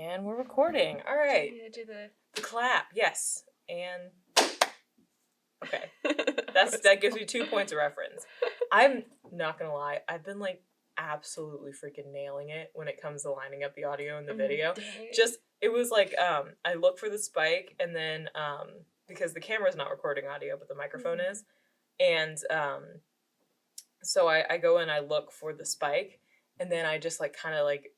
And we're recording. All right. Do you do the clap? Yes. And okay, that gives me 2 points of reference. I'm not gonna lie. I've been like absolutely freaking nailing it when it comes to lining up the audio and the video. Just it was like I look for the spike and then because the camera's not recording audio but the microphone is, and so I go and I look for the spike and then I just like kind of like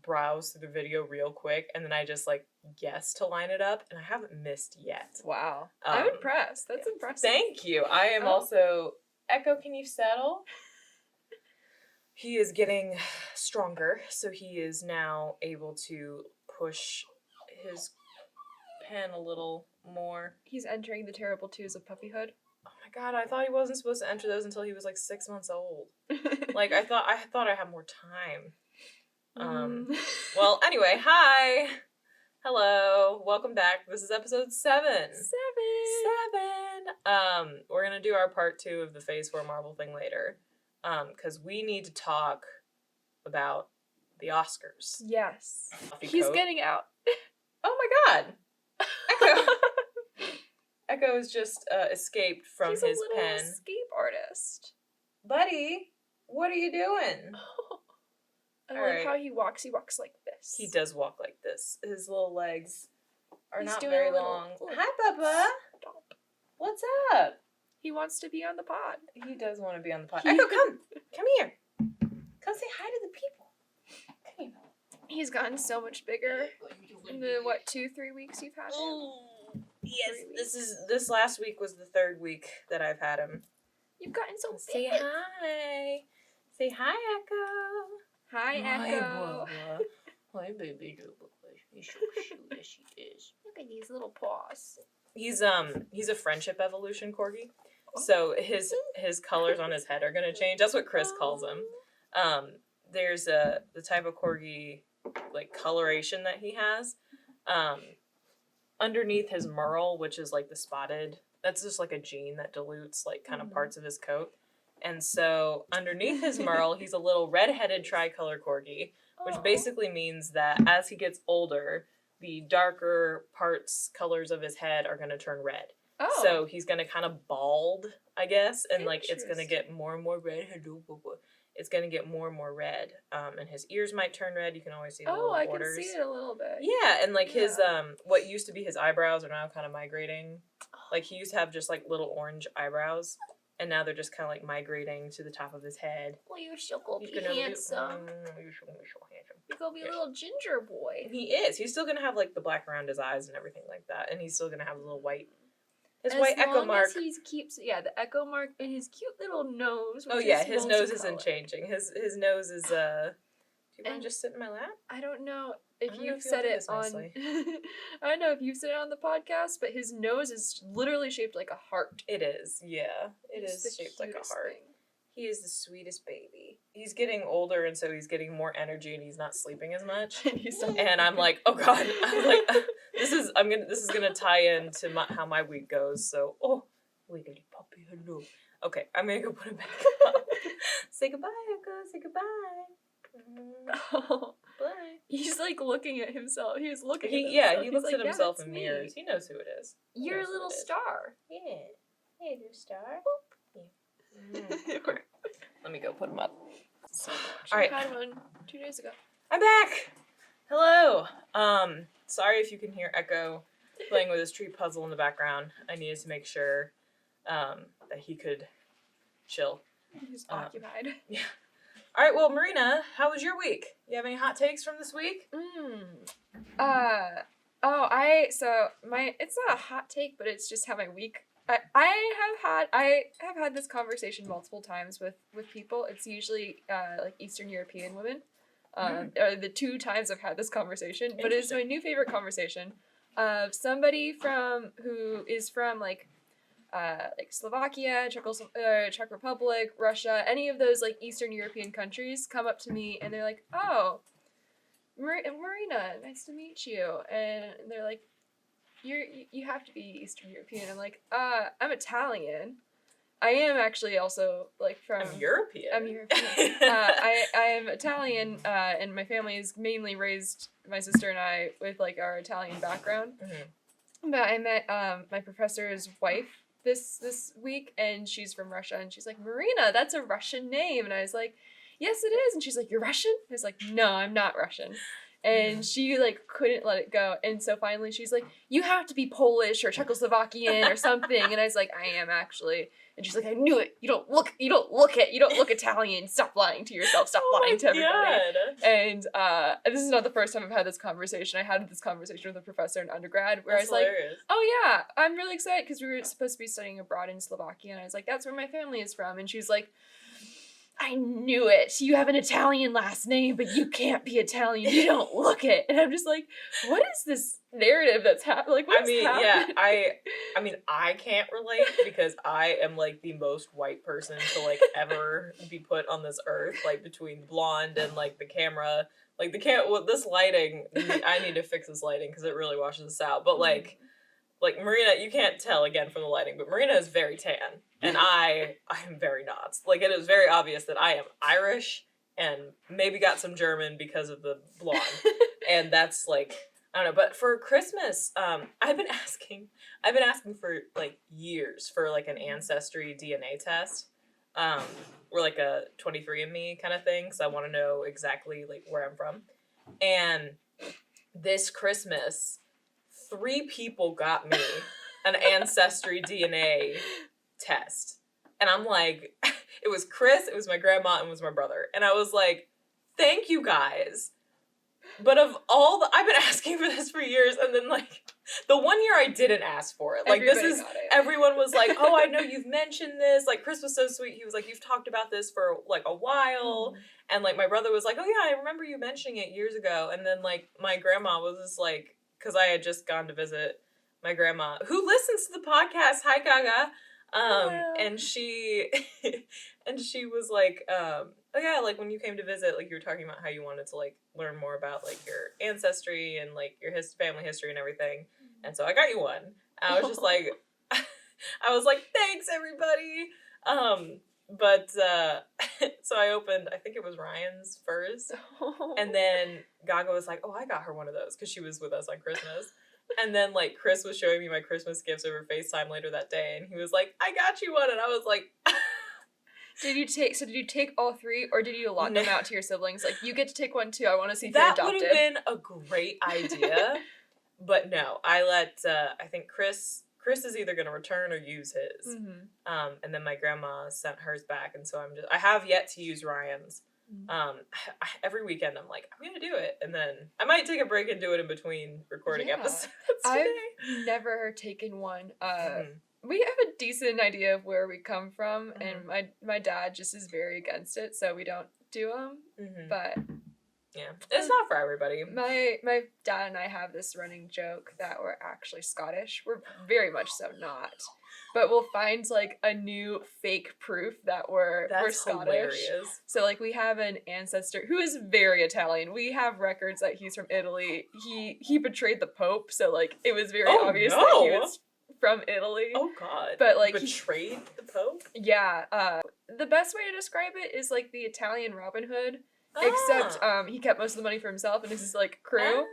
browse through the video real quick and then I just like guess to line it up and I haven't missed yet. Wow. I'm impressed. That's impressive. Thank you. I am also... Echo, can you settle? He is getting stronger, so he is now able to push his pen a little more. He's entering the terrible twos of puppyhood. Oh my god, I thought he wasn't supposed to enter those until he was like 6 months old. Like I thought I had more time. Well, anyway, hi. Hello. Welcome back. This is episode 7. 7. We're going to do our part 2 of the Phase 4 Marvel thing later. Cuz we need to talk about the Oscars. Yes. He's getting out. Oh my god. Echo. Echo has just escaped from his pen. He's a little escape artist. Buddy, what are you doing? I like how he walks. He walks like this. He does walk like this. His little legs are not doing very long. Hi, Papa. Stop. What's up? He wants to be on the pod. He does want to be on the pod. Echo, come here. Come say hi to the people. Come here. He's gotten so much bigger in the 2-3 weeks you've had him. Oh, yes. This last week was the 3rd week that I've had him. You've gotten so big. Say hi. Say hi, Echo. Hi, Echo. Hi, baby. He's so cute. Yes, he is. Look at these little paws. He's a friendship evolution corgi. So his colors on his head are gonna change. That's what Chris calls him. There's the type of corgi like coloration that he has. Underneath his merle, which is like the spotted, that's just like a gene that dilutes like kind of parts of his coat. And so underneath his merle, he's a little red-headed tricolor corgi, which basically means that as he gets older, the darker colors of his head are going to turn red. Oh. So he's going to kind of bald, I guess, and like it's going to get more and more red. It's going to get more and more red. And his ears might turn red. You can always see the little borders. I can see it a little bit. Yeah, and like his what used to be his eyebrows are now kind of migrating. Like he used to have just like little orange eyebrows. And now they're just kind of like migrating to the top of his head. Well, you're so gonna be handsome. You're so handsome. You're gonna be a little ginger boy. He is. He's still gonna have like the black around his eyes and everything like that. And he's still gonna have a little white. His white echo mark. As he keeps the echo mark and his cute little nose. Oh yeah, his nose isn't changing. His nose is Do you want to just sit in my lap? I don't know if you've said it on. I don't know if you've said it on the podcast, but his nose is literally shaped like a heart. It is, yeah. It is shaped like a heart. He is the sweetest baby. He's getting older, and so he's getting more energy, and he's not sleeping as much. And I'm like, oh god, I'm like, this is gonna tie into how my week goes. So, wiggly puppy, hello. Okay, I'm gonna go put him back up. Say goodbye, Echo. Say goodbye. Oh, bye. He's like looking at himself. He's looking. He looks at himself in mirrors. He knows who it is. You're a little star. Yeah. Hey, little star. Yeah. Let me go put him up. So much. All right. I had one 2 days ago. I'm back. Hello. Sorry if you can hear Echo playing with his tree puzzle in the background. I needed to make sure that he could chill. He's occupied. Yeah. All right, well, Marina, how was your week? You have any hot takes from this week? It's not a hot take, but it's just how my week. I have had this conversation multiple times with people. It's usually like Eastern European women. Are the 2 times I've had this conversation, but it's my new favorite conversation of somebody who is from like Slovakia, Czech Republic, Russia, any of those like Eastern European countries come up to me and they're like, "Oh, Marina, nice to meet you," and they're like, "You have to be Eastern European." I'm like, I'm Italian. I am actually also like from. I'm European. I'm European. I am Italian, and my family is mainly raised, my sister and I, with like our Italian background. Mm-hmm. But I met my professor's wife this week, and she's from Russia, and she's like, Marina, that's a Russian name, and I was like, yes, it is, and she's like, you're Russian? I was like, no, I'm not Russian. And she like couldn't let it go, and so finally she's like, you have to be Polish or Czechoslovakian or something, and I was like, I am actually. And she's like, I knew it. You don't look Italian. Stop lying to yourself. Stop lying to everybody. God. And this is not the first time I've had this conversation. I had this conversation with a professor in undergrad where That's I was hilarious. like, oh yeah, I'm really excited because we were supposed to be studying abroad in Slovakia. And I was like, that's where my family is from. And she's like, I knew it. You have an Italian last name, but you can't be Italian. You don't look it. And I'm just like, what is this narrative that's happening? Like, what's happening? Yeah, I mean, I can't relate because I am like the most white person to like ever be put on this earth. Like between blonde and like the camera, like this lighting. I need to fix this lighting because it really washes us out. But like Marina, you can't tell again from the lighting, but Marina is very tan, and I am very not. Like, it is very obvious that I am Irish and maybe got some German because of the blonde, and that's like, I don't know. But for Christmas, I've been asking for like years for like an ancestry DNA test, or like a 23andMe kind of thing, because I want to know exactly like where I'm from, and this Christmas, 3 people got me an ancestry DNA test. And I'm like, it was Chris, it was my grandma, and it was my brother. And I was like, thank you guys. But of all I've been asking for this for years, and then like, the one year I didn't ask for it. Like, everyone was like, oh, I know you've mentioned this. Like, Chris was so sweet. He was like, you've talked about this for like a while. And like, my brother was like, oh yeah, I remember you mentioning it years ago. And then like, my grandma was just like, because I had just gone to visit my grandma, who listens to the podcast. Hi, Gaga. And she was like, oh yeah, like when you came to visit, like you were talking about how you wanted to like learn more about like your ancestry and like your family history and everything. And so I got you one. I was just like, I was like, thanks everybody. But so I opened, I think it was Ryan's first, and then Gaga was like, oh, I got her one of those because she was with us on Christmas. And then like Chris was showing me my Christmas gifts over FaceTime later that day, and he was like, I got you one, and I was like, did you take all 3, or did you allot them out to your siblings? Like, you get to take one too. I want to see if you're adopted. That would have been a great idea, but no, I let I think Chris is either going to return or use his. And then my grandma sent hers back, and so I have yet to use Ryan's. Every weekend I'm like, I'm going to do it, and then I might take a break and do it in between recording episodes today. I've never taken one. We have a decent idea of where we come from, and my dad just is very against it, so we don't do them. But yeah, it's not for everybody. My dad and I have this running joke that we're actually Scottish. We're very much so not. But we'll find like a new fake proof that we're Scottish. Hilarious. So like we have an ancestor who is very Italian. We have records that he's from Italy. He betrayed the Pope, so like it was very obvious that he was from Italy. Oh God. But like betrayed the Pope? Yeah. The best way to describe it is like the Italian Robin Hood. Except he kept most of the money for himself and his like crew.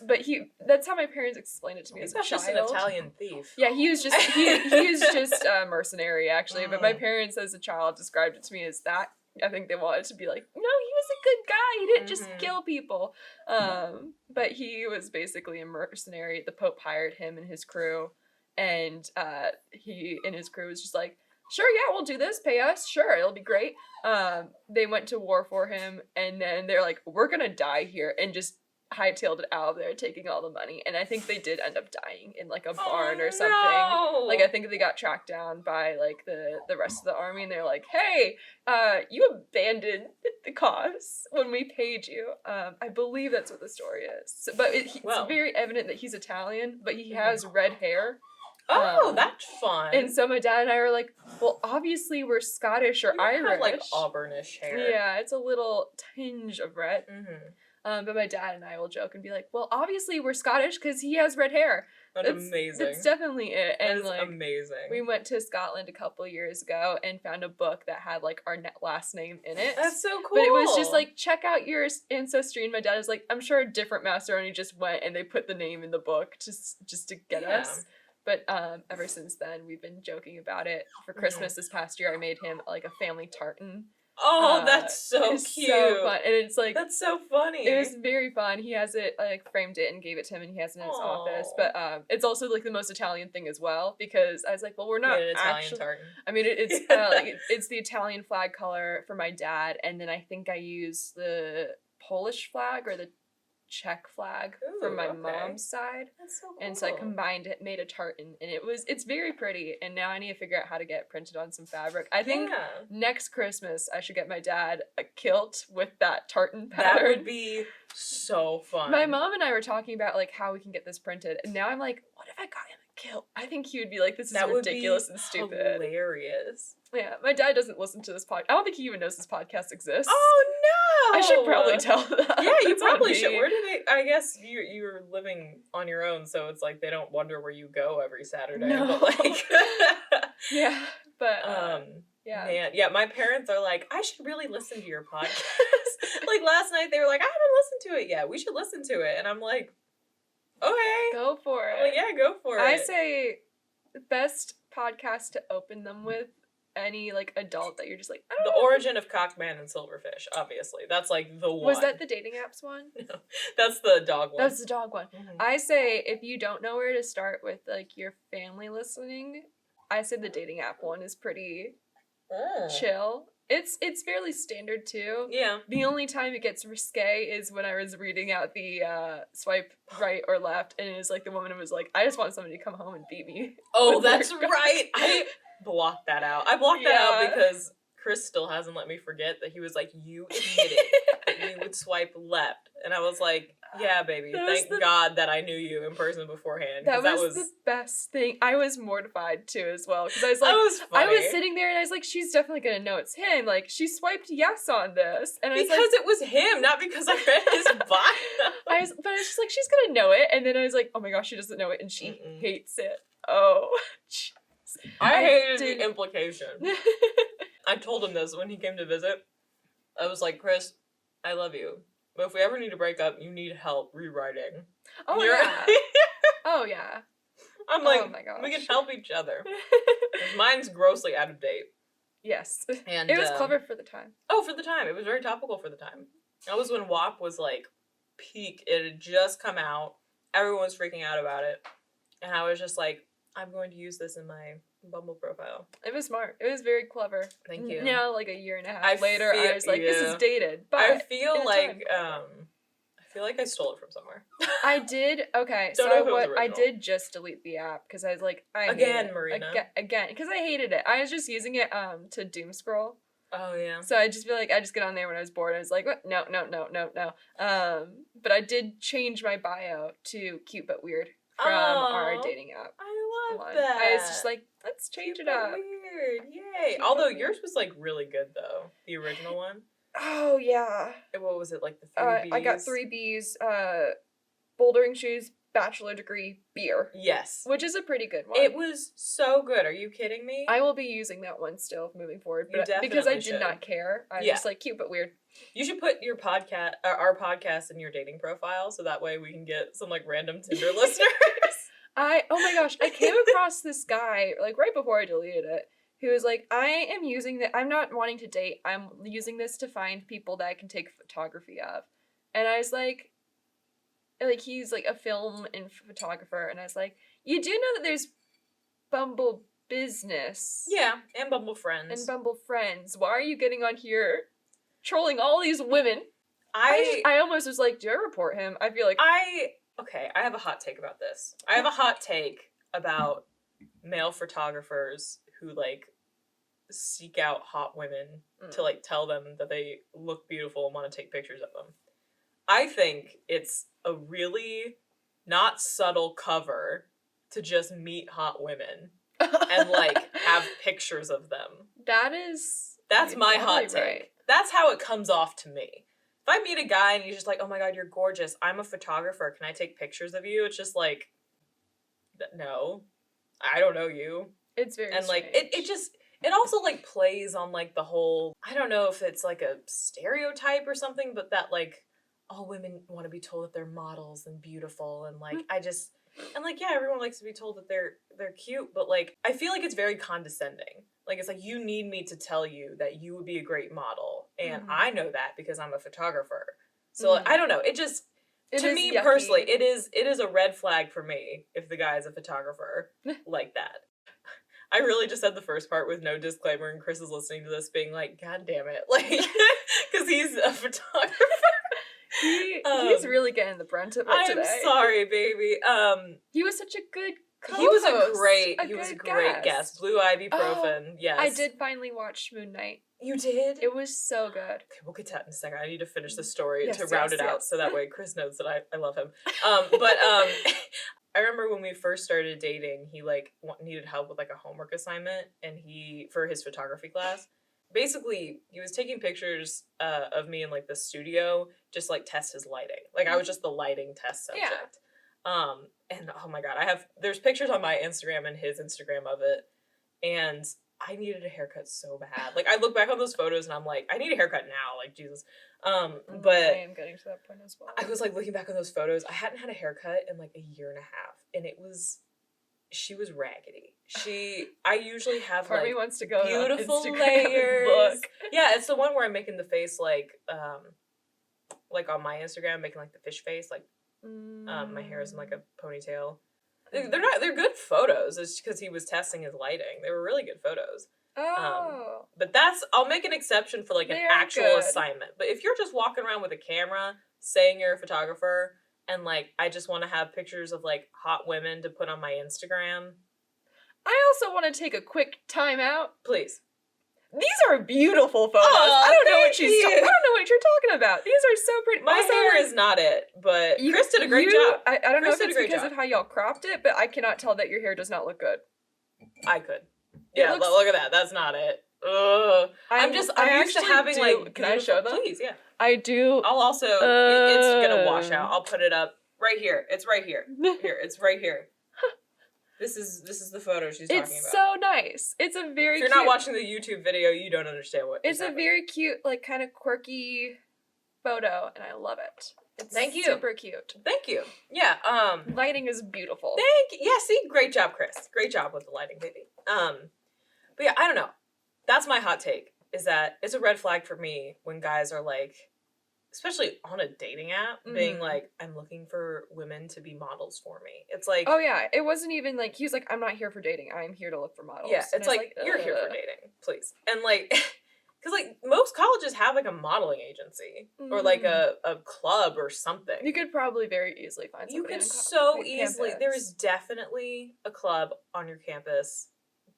But that's how my parents explained it to me as a child. Just an Italian thief. Yeah, he was just he was just a mercenary actually, but my parents as a child described it to me as that. I think they wanted to be like, no, he was a good guy. He didn't just kill people. But he was basically a mercenary. The Pope hired him and his crew, and he and his crew was just like, sure, yeah, we'll do this. Pay us. Sure, it'll be great. They went to war for him, and then they're like, we're gonna die here, and just hightailed it out of there, taking all the money. And I think they did end up dying in like a barn or something. No. Like I think they got tracked down by like the rest of the army, and they're like, hey, you abandoned the cause when we paid you. I believe that's what the story is. So, but it's very evident that he's Italian, but he has red hair. Oh, that's fun. And so my dad and I were like, well, obviously we're Scottish or Irish. Have, like, auburnish hair. Yeah, it's a little tinge of red. But my dad and I will joke and be like, well, obviously we're Scottish because he has red hair. That's amazing. That's definitely it. That And is like, amazing. we went to Scotland a couple years ago and found a book that had like our last name in it. That's so cool. But it was just like, check out your ancestry. And my dad was like, I'm sure a different macaroni just went and they put the name in the book just to get us. But ever since then, we've been joking about it. For Christmas this past year, I made him like a family tartan. Oh, that's so cute. So fun. And it's like, that's so funny. It was very fun. He has it, I like framed it and gave it to him, and he has it in his office. But it's also like the most Italian thing as well, because I was like, well, we're not an Italian actually tartan. I mean, it's like it's the Italian flag color for my dad, and then I think I use the Polish flag or the Czech flag from my mom's side. That's so cool. And so I combined it, made a tartan, and it's very pretty. And now I need to figure out how to get it printed on some fabric. I think next Christmas I should get my dad a kilt with that tartan pattern. That would be so fun. My mom and I were talking about like how we can get this printed, and now I'm like, what if I got him a kilt? I think he would be like, this is ridiculous and stupid. Hilarious. Yeah, my dad doesn't listen to this podcast. I don't think he even knows this podcast exists. Oh no! I should probably tell that. Yeah, you probably should. Where do they? I guess you're living on your own, so it's like they don't wonder where you go every Saturday. No. But like, yeah, but yeah, man, yeah. My parents are like, I should really listen to your podcast. Like last night, they were like, I haven't listened to it yet. We should listen to it, and I'm like, okay, go for it. I'm like, yeah, go for it. I say the best podcast to open them with. Any like adult that you're just like, I don't The know. Origin of Cockman and Silverfish, obviously. That's like the one. Was that the dating apps one? No, that's the dog one. That's the dog one. Mm-hmm. I say if you don't know where to start with like your family listening, I say the dating app one is pretty chill. It's fairly standard too. Yeah. The only time it gets risque is when I was reading out the swipe right or left, and it was like the woman was like, I just want somebody to come home and beat me. Oh, that's right. I blocked that out. I blocked that out because Chris still hasn't let me forget that he was like, you admitted that you would swipe left. And I was like, yeah, baby. Thank God that I knew you in person beforehand. That was the best thing. I was mortified too as well. Because I was like, I was sitting there and I was like, she's definitely going to know it's him. Like, she swiped yes on this. And I was because it was him, not because I read his bio. But I was just like, she's going to know it. And then I was like, oh my gosh, she doesn't know it. And she hates it. Oh, I hated the implication. I told him this when he came to visit. I was like, Chris, I love you. But if we ever need to break up, you need help rewriting. Oh, yeah. Oh, yeah. I'm like, oh my gosh. we can help each other. Mine's grossly out of date. Yes. And it was clever for the time. Oh, for the time. It was very topical for the time. That was when WAP was like peak. It had just come out. Everyone was freaking out about it. And I was just like, I'm going to use this in my Bumble profile. It was smart. It was very clever. Thank you. Now, like a year and a half later, I was like, this is dated. But I feel like I stole it from somewhere. I did. Okay, Don't so know if it was I original. did just delete the app because I was like, Marina. Again, because I hated it. I was just using it to doom scroll. Oh yeah. So I just feel like I just get on there when I was bored. I was like, what? No. But I did change my bio to cute but weird from our dating app. I love that. I was just like, let's change it up. Weird, yay! Although yours was like really good though, the original one. Oh yeah. What was it like the 3 Bs? I got 3 Bs. Bouldering shoes, bachelor degree, beer. Yes. Which is a pretty good one. It was so good. Are you kidding me? I will be using that one still moving forward, You but because I did should. not care. I was just like, cute but weird. You should put your podcast, our podcast, in your dating profile, so that way we can get some like random Tinder listeners. Oh my gosh, I came across this guy like right before I deleted it, who was like, I am using that. I'm not wanting to date. I'm using this to find people that I can take photography of, and I was like he's like a film and photographer, and I was like, you do know that there's Bumble Business, Yeah, and Bumble Friends. and Bumble Friends. Why are you getting on here, trolling all these women? I almost was like, do I report him? I feel like Okay, I have a hot take about this. I have a hot take about male photographers who, like, seek out hot women to, like, tell them that they look beautiful and want to take pictures of them. I think it's a really not subtle cover to just meet hot women and, like, have pictures of them. That's my hot take. Right. That's how it comes off to me. if I meet a guy and he's just like, oh my god, you're gorgeous, I'm a photographer, can I take pictures of you? It's just like, no, I don't know you. It's very and like strange. it also like plays on like the whole, I don't know if it's like a stereotype or something, but that like all women want to be told that they're models and beautiful, and like and like, yeah, everyone likes to be told that they're cute, but like I feel like it's very condescending. Like, it's like, you need me to tell you that you would be a great model, and I know that because I'm a photographer. So like, I don't know, to me yucky. personally, it is a red flag for me if the guy is a photographer like that. I really just said the first part with no disclaimer, and Chris is listening to this being like, God damn it. Like, because he's a photographer. He's really getting the brunt of it today. I'm sorry, baby. He was such a good co-host. He was a great guest. Blue Ivy Profan, yes. I did finally watch Moon Knight. You did? It was so good. Okay, we'll get to that in a second. I need to finish the story Yes, to round it out, so that way Chris knows that I love him. I remember when we first started dating, he like needed help with like a homework assignment, and for his photography class, basically he was taking pictures of me in like the studio, just like test his lighting. Like, I was just the lighting test subject. And oh my god, there's pictures on my Instagram and his Instagram of it, and I needed a haircut so bad. Like, I look back on those photos and I'm like, I need a haircut now, like, Jesus. But I am getting to that point as well. I was like looking back on those photos. I hadn't had a haircut in like a year and a half, and she was raggedy. I usually have Part of like me wants to go beautiful on Instagram layers. and look. Yeah, it's the one where I'm making the face like on my Instagram, I'm making like the fish face, like my hair is in like a ponytail. They're good photos. It's because he was testing his lighting. They were really good photos. Oh. But I'll make an exception for like an actual assignment. But if you're just walking around with a camera saying you're a photographer, and like, I just want to have pictures of like hot women to put on my Instagram. I also want to take a quick time out. Please. These are beautiful photos. Oh, I don't know what thank you. I don't know what you're talking about. These are so pretty. My also, hair is not it, but Chris did a great job. I don't know Chris if it's because of how y'all cropped it, but I cannot tell that your hair does not look good. I could. Yeah, look at that. That's not it. Ugh. I'm used to having like. Can I show them? Please, yeah. I do. I'll also. It's gonna wash out. I'll put it up right here. It's right here. Here, it's right here. This is the photo she's talking about. It's so nice. It's a very. If you're not watching the YouTube video, you don't understand what. It's a very cute, like, kind of quirky photo, and I love it. It's Thank you. Super cute. Thank you. Yeah. Lighting is beautiful. Thank you. Yeah. See, great job, Chris. Great job with the lighting, baby. But yeah, I don't know. That's my hot take. Is that it's a red flag for me when guys are like, especially on a dating app, being like, I'm looking for women to be models for me. It's like, oh yeah, it wasn't even like, he was like, I'm not here for dating, I'm here to look for models. Yeah, it's like you're here for dating, please. And like, because like most colleges have like a modeling agency or like a club or something. You could probably very easily find somebody. You could so easily. There is definitely a club on your campus.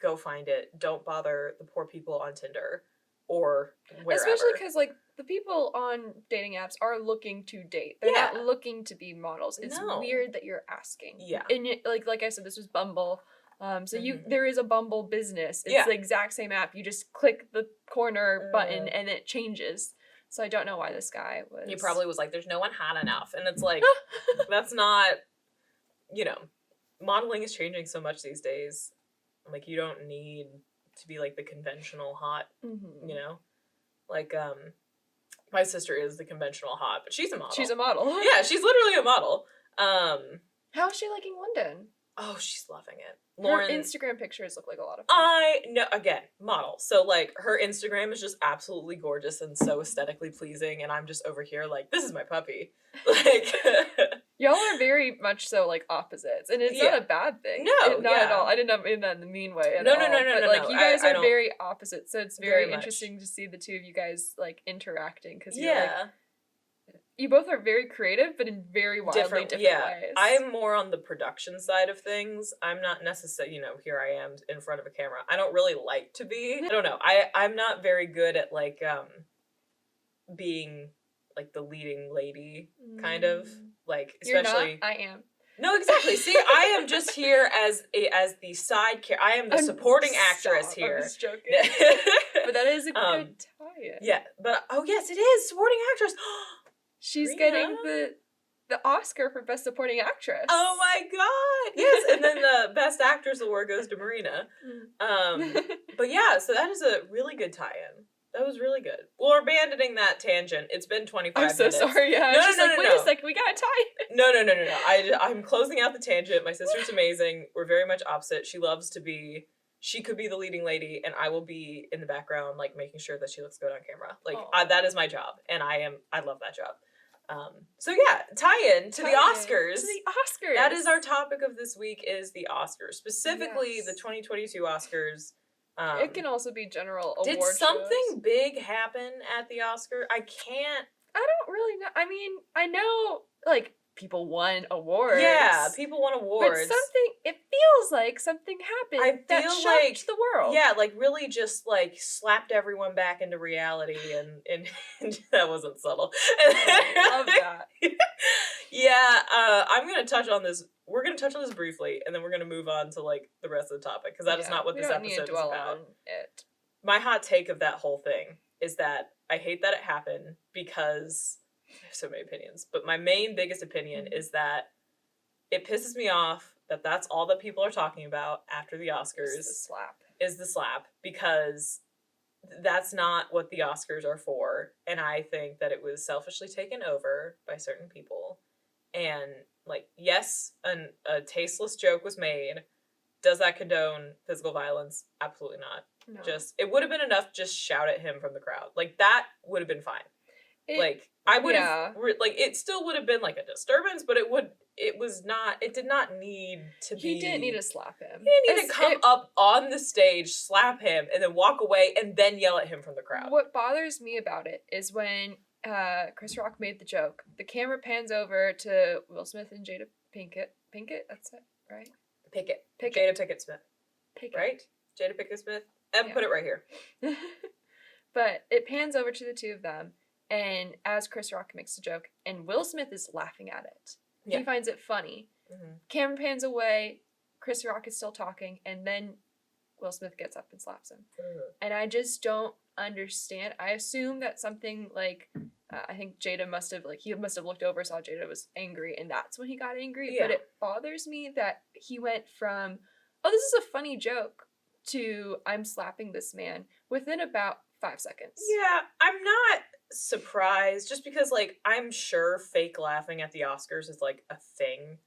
Go find it. Don't bother the poor people on Tinder or wherever. Especially because like the people on dating apps are looking to date. They're not looking to be models. It's weird that you're asking. Yeah. And like I said, this was Bumble. So there is a Bumble business. It's the exact same app. You just click the corner button and it changes. So I don't know why this guy was. He probably was like, there's no one hot enough. And it's like, that's not, modeling is changing so much these days. Like, you don't need to be like the conventional hot, like, my sister is the conventional hot, but she's a model. She's a model. Yeah, she's literally a model. How is she liking London? Oh, she's loving it. Lauren, her Instagram pictures look like a lot of fun. Again, model. So, like, her Instagram is just absolutely gorgeous and so aesthetically pleasing, and I'm just over here like, this is my puppy. Like, y'all are very much so, like, opposites, and it's not a bad thing. No, not at all. I did not mean that in the mean way at no, all. No, but, like, you guys are very opposite, so it's very much interesting to see the two of you guys, like, interacting, because you're, like, you both are very creative, but in very wildly different ways. I'm more on the production side of things. I'm not necessarily, here I am in front of a camera. I don't really like to be. I don't know. I'm not very good at, like, being, like, the leading lady, kind of. Like, especially... You're not? I am. No, exactly. See, I am just here as the side I am the supporting actress here. I'm just joking. But that is a good tie-in. Yeah, but, oh yes, it is! Supporting actress! She's Marina? getting the Oscar for Best Supporting Actress. Oh my god! Yes, and then the Best Actress award goes to Marina. But yeah, so that is a really good tie-in. That was really good. Well, we're abandoning that tangent. It's been 25 I'm so minutes. sorry. Yeah, No, she's no, like, no, wait no. a second, we gotta tie. No. I'm closing out the tangent. My sister's amazing. We're very much opposite. She could be the leading lady, and I will be in the background, like, making sure that she looks good on camera. Like, that is my job, and I love that job. So yeah, tie-in to the Oscars. To the Oscars. That is our topic of this week, is the Oscars. Specifically, Yes. the 2022 Oscars. It can also be general award Did something shows. big happen at the Oscar? I don't really know. I mean, I know, like, people won awards. Yeah, people won awards. But it feels like something happened that feel shocked like the world. Yeah, like, really just, like, slapped everyone back into reality, and that wasn't subtle. I love that. Yeah, I'm gonna touch on this. We're gonna touch on this briefly, and then we're gonna move on to, like, the rest of the topic, because that is not what this episode is about. On it. My hot take of that whole thing is that I hate that it happened, because I have so many opinions, but my biggest opinion is that it pisses me off that that's all that people are talking about after the Oscars. Is the slap, because that's not what the Oscars are for, and I think that it was selfishly taken over by certain people. And, like, yes, a tasteless joke was made. Does that condone physical violence? Absolutely not. No. It would have been enough to just shout at him from the crowd. Like, that would have been fine. I would have, it still would have been, like, a disturbance, but it did not need to be. He didn't need to slap him. He didn't need to come up on the stage, slap him, and then walk away, and then yell at him from the crowd. What bothers me about it is when Chris Rock made the joke, the camera pans over to Will Smith and Jada Pinkett. Pinkett? That's it, right? Pickett. Jada Pinkett Smith. Pinkett. Right? Jada Pinkett Smith. Put it right here. But it pans over to the two of them, and as Chris Rock makes a joke, and Will Smith is laughing at it. Yeah. He finds it funny. Mm-hmm. Camera pans away, Chris Rock is still talking, and then Will Smith gets up and slaps him. Mm-hmm. And I just don't understand. I assume that something like, I think Jada must have looked over, saw Jada was angry, and that's when he got angry. Yeah. But it bothers me that he went from, oh, this is a funny joke, to I'm slapping this man within about 5 seconds. Yeah, I'm not surprised, just because, like, I'm sure fake laughing at the Oscars is, like, a thing.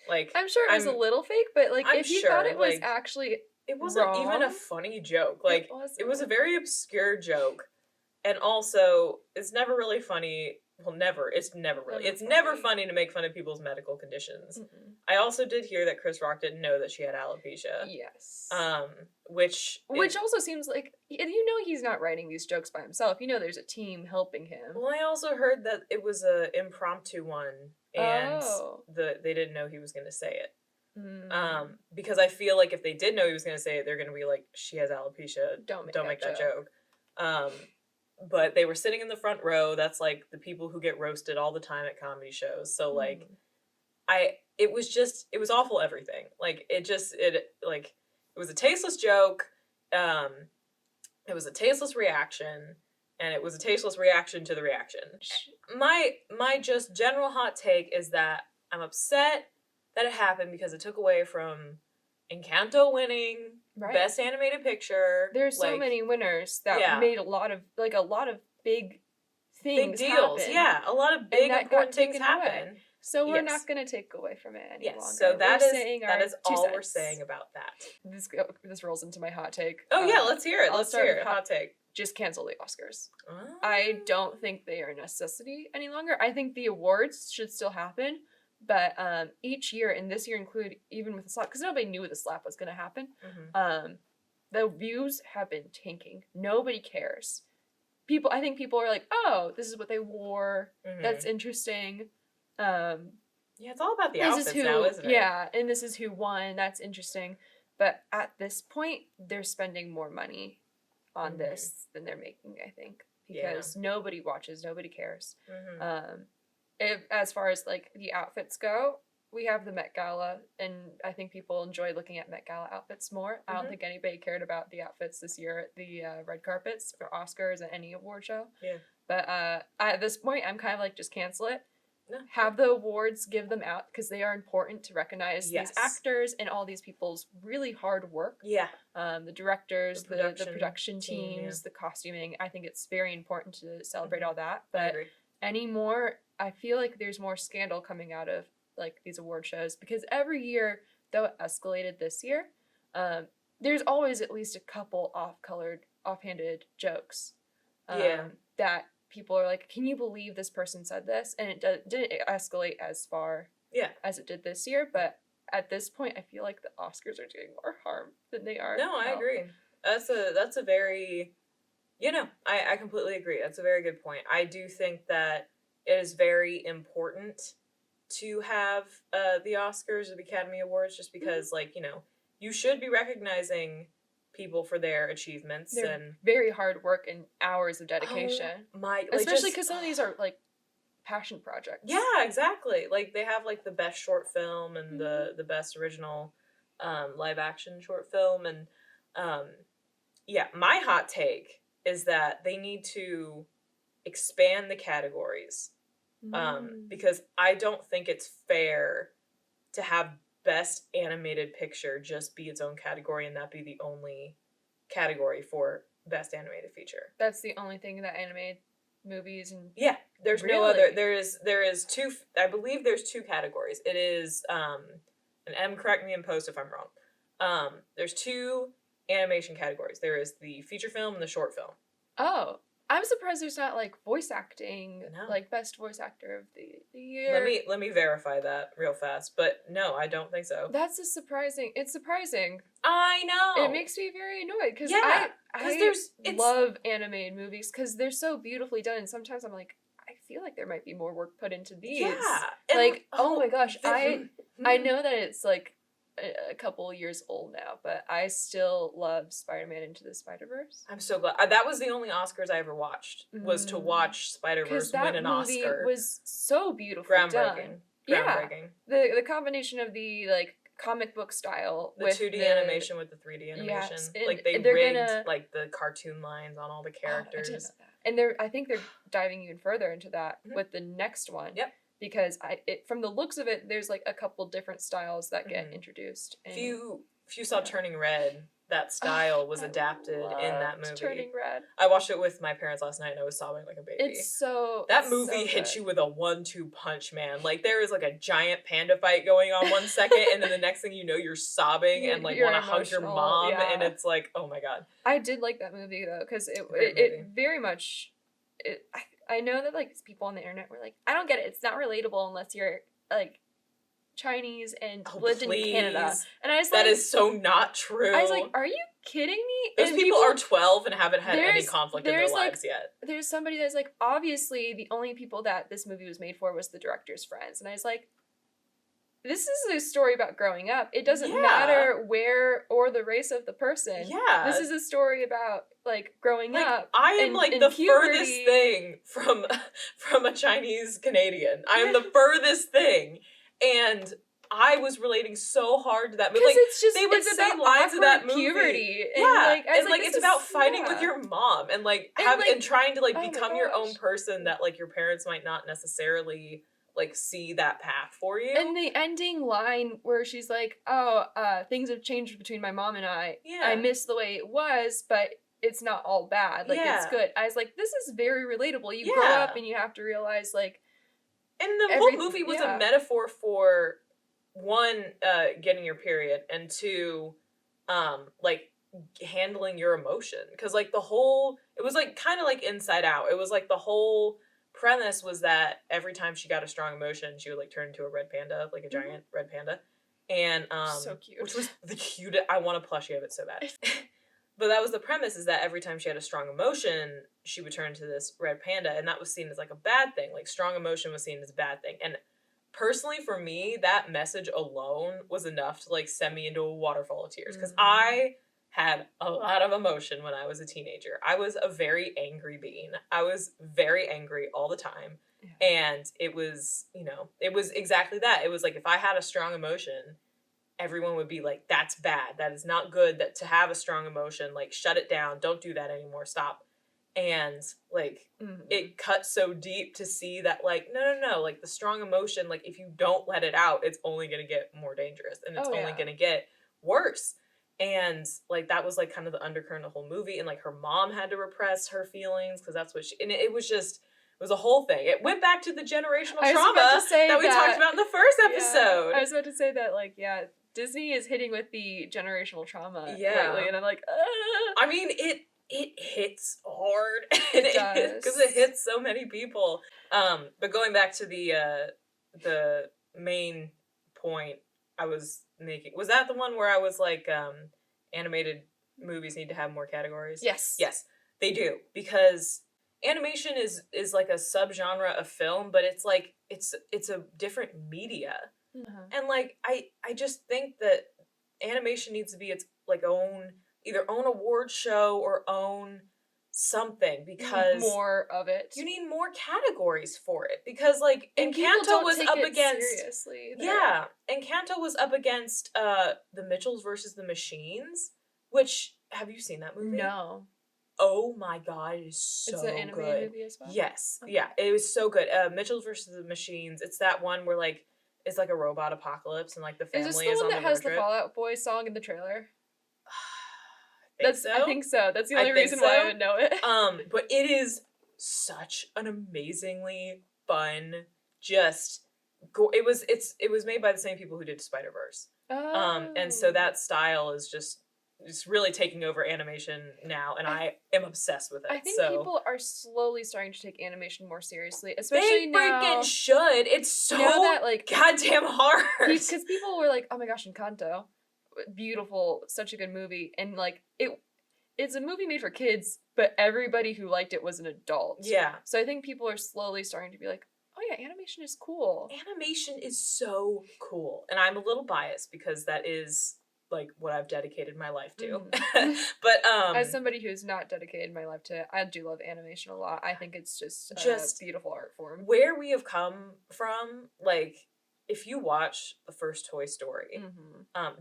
Like, I'm sure it was a little fake, but, like, if you thought it was actually it wasn't wrong, even a funny joke. Like, it was a very obscure joke, and also it's never really funny. Well, it's never funny to make fun of people's medical conditions. Mm-mm. I also did hear that Chris Rock didn't know that she had alopecia. Yes. Which also seems like, he's not writing these jokes by himself. there's a team helping him. Well, I also heard that it was a impromptu one, and they didn't know he was going to say it. Mm. Because I feel like if they did know he was going to say it, they're going to be like, she has alopecia. Don't make that joke. But they were sitting in the front row. That's, like, the people who get roasted all the time at comedy shows. So, like, it was awful everything. Like, it was a tasteless joke. It was a tasteless reaction. And it was a tasteless reaction to the reaction. My just general hot take is that I'm upset that it happened, because it took away from Encanto winning Best Animated Picture. There's so many winners that made a lot of big things. Big deals, happen. Yeah. A lot of big important things happen. So we're not going to take away from it any longer. So that is all we're saying about that. This rolls into my hot take. Oh yeah, let's hear it. Let's hear it. Hot take. Just cancel the Oscars. I don't think they are a necessity any longer. I think the awards should still happen. But each year, and this year include, even with the slap, because nobody knew the slap was going to happen, the views have been tanking. Nobody cares. I think people are like, oh, this is what they wore. Mm-hmm. That's interesting. Yeah, it's all about the outfits now, isn't it? Yeah, and this is who won. That's interesting. But at this point, they're spending more money on this than they're making, I think. Because nobody watches, nobody cares. Mm-hmm. As far as, like, the outfits go, we have the Met Gala, and I think people enjoy looking at Met Gala outfits more. I don't think anybody cared about the outfits this year at the red carpets or Oscars or any award show. Yeah. But at this point, I'm kind of like, just cancel it. No. Have the awards, give them out, because they are important to recognize Yes. these actors and all these people's really hard work. Yeah. The directors, The the production team, teams, the costuming. I think it's very important to celebrate Mhm. all that. I But agree. anymore, I feel like there's more scandal coming out of like these award shows, because every year, though it escalated this year, there's always at least a couple offhanded jokes. Yeah. That people are like, can you believe this person said this? And it didn't escalate as far as it did this year, but at this point, I feel like the Oscars are doing more harm than they are. No, I help. agree. That's a very, I completely agree. That's a very good point. I do think that it is very important to have the Oscars or the Academy Awards, just because, you should be recognizing people for their achievements. They're and very hard work and hours of dedication. Especially because some of these are like passion projects. Yeah, exactly. Like they have like the best short film and the best original live action short film, and my hot take is that they need to expand the categories, because I don't think it's fair to have best animated picture just be its own category and that be the only category for best animated feature. That's the only thing that animated movies and there's no other. There is two. I believe there's two categories. It is and M, correct me in post if I'm wrong. There's two animation categories. There is the feature film and the short film. Oh, I'm surprised there's not like voice acting, No. like best voice actor of the year. Let me verify that real fast. But no, I don't think so. That's surprising. It's surprising. I know. It makes me very annoyed because I love animated movies because they're so beautifully done. And sometimes I'm like, I feel like there might be more work put into these. Yeah. Like, oh my gosh, I know that it's like a couple years old now, but I still love Spider-Man Into the Spider-Verse. I'm so glad. That was the only Oscars I ever watched, was to watch Spider-Verse win an Oscar. Because that movie was so beautifully done. Groundbreaking. The combination of the like comic book style the with 2D animation with the 3D animation. Yes, like they're rigged like the cartoon lines on all the characters. I didn't know that. And I think they're diving even further into that with the next one. Yep. Because from the looks of it, there's like a couple different styles that get introduced. And if you saw Turning Red, that style was adapted in that movie. Turning Red. I watched it with my parents last night and I was sobbing like a baby. That movie hits you with a 1-2 punch, man. Like there is like a giant panda fight going on one second, and then the next thing you know, you're sobbing and like want to hug your mom, and it's like, oh my god. I did like that movie though, because it very much. I know that like people on the internet were like, I don't get it. It's not relatable unless you're like Chinese and lived in Canada. And I was like, that is so not true. I was like, are you kidding me? Those people are 12 and haven't had any conflict in their lives yet. There's somebody that's like, obviously the only people that this movie was made for was the director's friends. And I was like, this is a story about growing up. It doesn't matter where or the race of the person. Yeah. This is a story about like growing up. I am like the furthest thing from a Chinese Canadian. I am the furthest thing. And I was relating so hard to that movie. Like they would say lines of that movie. Puberty. Yeah. And like it's about fighting with your mom and like and trying to like become your own person that like your parents might not necessarily like see that path for you. And the ending line where she's like, things have changed between my mom and I. Yeah. I miss the way it was, but it's not all bad. Like it's good. I was like, this is very relatable. You grow up and you have to realize like. And the whole movie was a metaphor for one, getting your period, and two, like handling your emotion. Cause like it was like kind of like Inside Out. It was like the whole premise was that every time she got a strong emotion, she would like turn into a red panda, like a giant red panda. And so cute. Which was the cutest. I want a plushie of it so bad. But that was the premise, is that every time she had a strong emotion, she would turn into this red panda, and that was seen as like a bad thing. Like strong emotion was seen as a bad thing. And personally for me, that message alone was enough to like send me into a waterfall of tears, because I had a lot of emotion when I was a teenager. I was a very angry being. I was very angry all the time. And it was, it was exactly that. It was like, if I had a strong emotion, everyone would be like, that's bad. That is not good that to have a strong emotion. Like, shut it down. Don't do that anymore. Stop. And, like, it cut so deep to see that, like, no. Like, the strong emotion, like, if you don't let it out, it's only going to get more dangerous. And it's only going to get worse. And, like, that was, like, kind of the undercurrent of the whole movie. And, like, her mom had to repress her feelings because that's what she... And it was just... It was a whole thing. It went back to the generational trauma that we talked about in the first episode. I was about to say that, like, Disney is hitting with the generational trauma lately. And I'm like, I mean, it hits hard. It does. Because it hits so many people. But going back to the main point I was making, was that the one where I was like, animated movies need to have more categories? Yes. Yes, they do. Because animation is like a subgenre of film, but it's like, it's a different media. And like, I just think that animation needs to be its like either own award show or own something, because more of it. You need more categories for it, because like Encanto was up against seriously. Encanto was up against the Mitchells versus the Machines, which, have you seen that movie? No. Oh my god, it is so good. It's an animated movie as well? Yes. Okay. Yeah, it was so good. Mitchells versus the Machines. It's that one where like it's like a robot apocalypse and like the family is on the road trip. Is this the one that has the Fall Out Boy song in the trailer? I think so. That's the only reason why I would know it. But it is such an amazingly fun, it was made by the same people who did Spider-Verse. And so that style is just it's really taking over animation now, and I am obsessed with it. I think people are slowly starting to take animation more seriously, especially now. They freaking should. It's so that, like, goddamn hard. Because people were like, "Oh my gosh, Encanto, beautiful, such a good movie," and like it's a movie made for kids, but everybody who liked it was an adult. Yeah. So I think people are slowly starting to be like, "Oh yeah, animation is cool." Animation is so cool, and I'm a little biased because that is like what I've dedicated my life to. But as somebody who's not dedicated my life to it, I do love animation a lot. I think it's just a beautiful art form. Where we have come from, like, if you watch the first Toy Story,